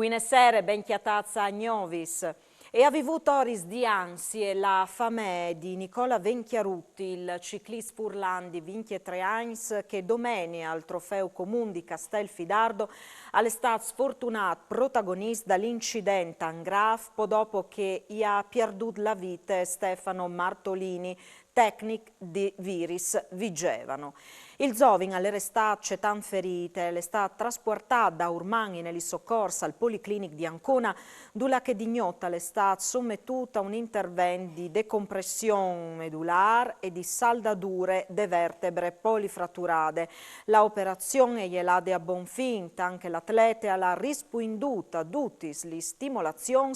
Buonasera, ben chiatazza a Gnovis. E ha vivuto oris di ansie la fame di Nicola Venchiarutti, il ciclista furlan di 23 anni che domenica al trofeo comune di Castelfidardo è stato sfortunato protagonista dell'incidente in grave dopo che ha perduto la vita Stefano Martolini, tecnico di Viris Vigevano. Il giovane all'arrestato c'è tante ferite, è stato trasportato da Urmani negli soccorsi al Policlinic di Ancona, dove che dignota è stato sommettuto a un intervento di decompressione medulare e di saldature de vertebre polifratturate. L'operazione gliela a buon fin, anche l'atleta alla rispuinduta tutte le stimolazioni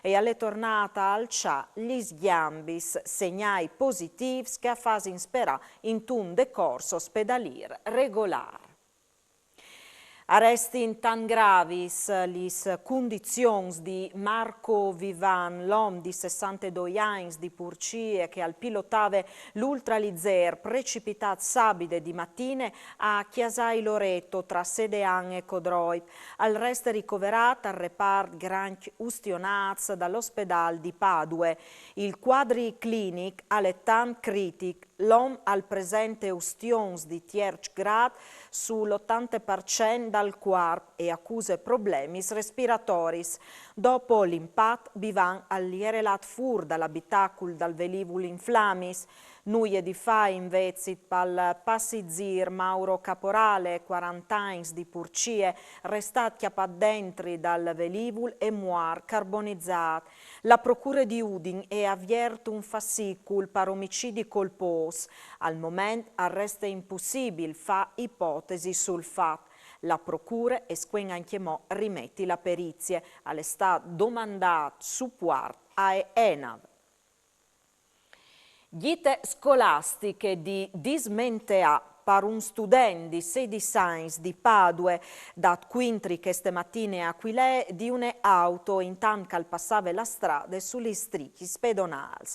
e alle tornata al cià gli sghiambis, segnali positivi che a fase in spera in un decorso ospedalier regolare. Arresti in tan gravis lis condizioni di Marco Vivan, l'uomo di 62 anni di Purcie che al pilotave l'Ultralizer precipitato sabide di mattine a Chiasai Loreto tra Sedean e Codroip. Al resto ricoverato al repart Granch Ustionaz dall'ospedale di Padue. Il quadri clinic alle tan critic. L'uomo al presente ustions di Tierch Grad sull'80% dal corpo e accuse problemi respiratori. Dopo l'impatto, Bivan all'ierelat fur dall'abitacul dal velivolo in flammis. Nuie di fa invece pal passizzir Mauro Caporale, 40 anni di Purcie, restat chiappat dentri dal velivolo e muar carbonizzat. La procura di Udin è avvierto un fascicul per omicidi colpos. Al momento arresta impossibile fa ipotesi sul fatto. La procura e squen anche mo rimetti la perizie all'estat domandato suppuart a ENAV. Ghite scolastiche di dismentea per un studente di 16 anni di Padue, dat quintri che stamattina a Aquilè di un'auto intanto che passava la strada sugli strichi pedonali.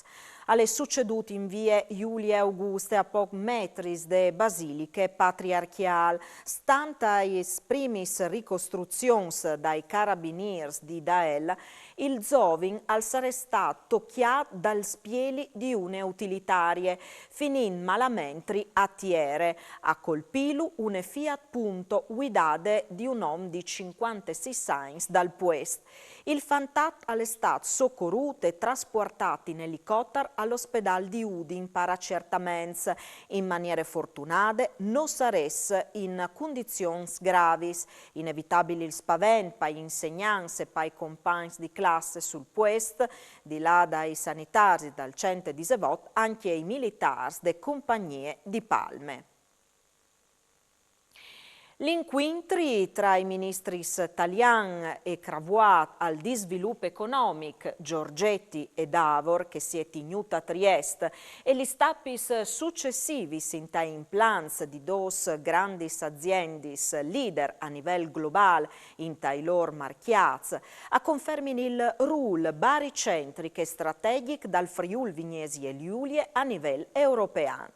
Alle succeduti in vie Giulia Auguste a pochi metri de basiliche patriarchial, stanta is primis ricostruzions dai carabiniers di Dael, il giovin al essere stato tocchiato dal spieli di une utilitarie, finin malamentri a tiere, a colpilu une Fiat Punto guidate di un uomo di 56 anni dal Puest. Il fantat è stato soccorruto e trasportato in elicottero all'ospedale di Udin per accertamenti. In maniere fortunate non saresse in condizioni gravis. Inevitabile il spavento per gli insegnanti e per i compagni di classe sul Puest, di là dai sanitari dal centro di Sevot, anche i militari delle compagnie di Palme. L'incontri tra i ministri Talian e Cravoat al di sviluppo economico, Giorgetti e Davor, che si è tenuta a Trieste, e gli stappis successivi in plans di dos grandi aziendis leader a livello globale in loro marchiaz, a confermin il ruolo baricentrico e strategico dal Friul Vignesi e Giulie a livello europeo.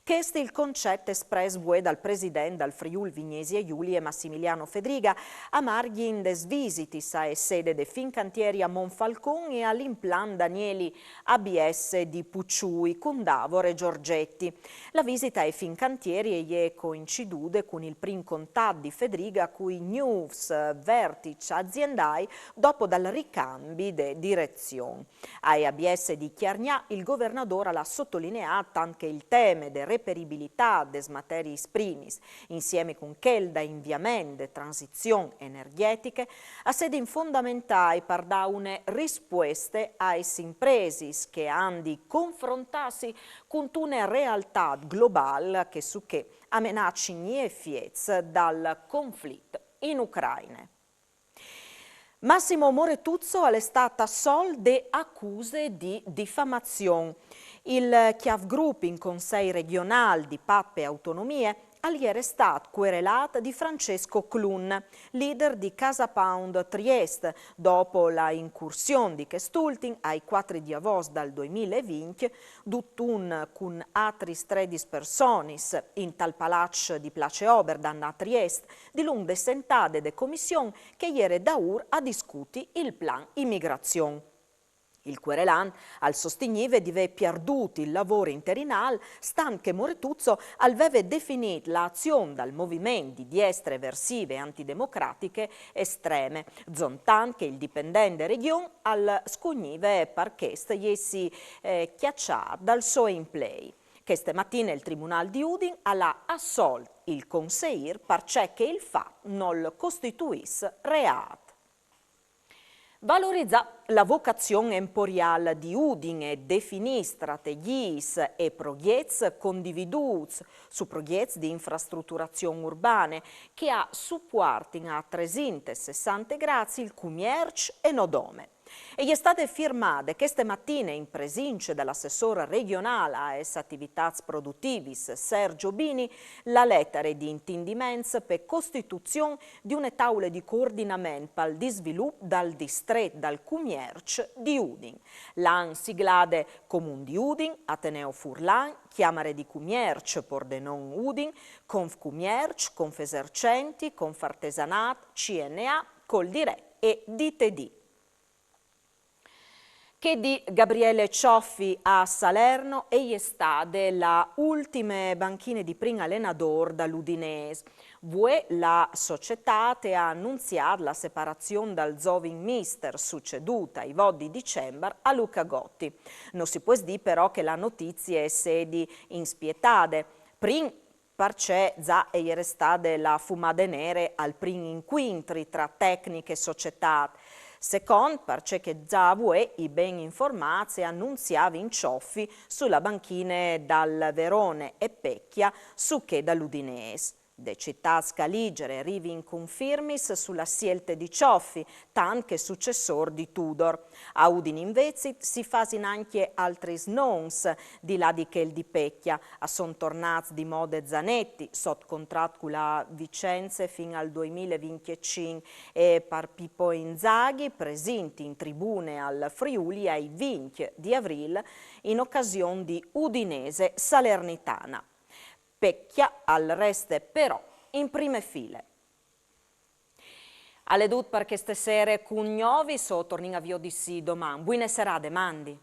Questo è il concetto espresso dal presidente del Friul Vignesi e Giulie Massimiliano Fedriga a margine des visitis a sede de Fincantieri a Monfalcon e all'implan Danieli ABS di Pucciui con Davor e Giorgetti. La visita ai Fincantieri è coinciduta con il prim contatto di Fedriga cui news vertice aziendai dopo dal ricambi de direzione. Ai ABS di Chiargnà il governatore l'ha sottolineato anche il tema de reperibilità des materis primis, insieme con quel da inviamento e transizione energetiche, a sede fondamentali per dare una risposta ai imprese che hanno di confrontarsi con una realtà globale che su che amenacci e fiez dal conflitto in Ucraina. Massimo Moretuzzo è stata sol de accuse di diffamazione. Il Chiav Group in Consiglio regionale di Pappe e Autonomie ieri è stato querelato di Francesco Clun, leader di Casa Pound Trieste, dopo la incursione di quest'ultimo ai 4 di agosto dal 2020, duttun con altri 13 personis in tal palazzo di Place Oberdan a Trieste, di lungo sentade de commissione che ieri da ur a discuti il plan immigrazione. Il querelant al sostenive di aver perduto il lavoro interinale, stan che Moretuzzo aveva definito l'azione dal movimento di destre eversive e antidemocratiche estreme, zontan che il dipendente regione al scugnive parchest jessi chiacciato dal suo implay. Che stamattina il Tribunale di Udin ha assolto il conseiller perché il fatto non costituisse reato. Valorizza la vocazione emporiale di Udin e definì strategie e progetti condividuti su progetti di infrastrutturazione urbane che ha supportato a 360 gradi il commercio e nodome. E è state firmate queste mattine in presenza dell'assessore regionale a esse attività produttivis Sergio Bini la lettera di intendimento per costituzione di una tavola di coordinamento per il sviluppo dal distretto dal commercio di Udin. L'han siglate Comune di Udin, Ateneo Furlan, Chiamare di Commercio Pordenon Udin, Confcommercio, Confesercenti, Confartesanat, CNA, Coldirè e DTD. Che di Gabriele Cioffi a Salerno e sta della ultime banchine di primo allenatore dall'Udinese. Vue la società ha annunziato la separazione dal Zovin Mister succeduta ai voti di dicembre a Luca Gotti. Non si può dire però che la notizia è sedi inspietate. Perché già è stata la fumade nere al primo incontri tra tecniche e società. Secondo, perché già i ben informati annunziava in cioffi sulla banchina dal Verone e Pecchia su che dall'Udinese. De città scaligere rivi in confermis sulla scelta di Cioffi, tan che successor di Tudor. A Udine invece si fasin anche altri snons di là di quel di Pecchia. A son tornati di Mode Zanetti, sotto contratto con la Vicenza fino al 2025 e per Pippo Inzaghi presenti in tribune al Friuli ai 20 di aprile in occasione di Udinese Salernitana. Pecchia al reste però in prime file. Alle dut per queste sere con Gnovi, so torniamo a via di sì domani. Buone serate, mandi.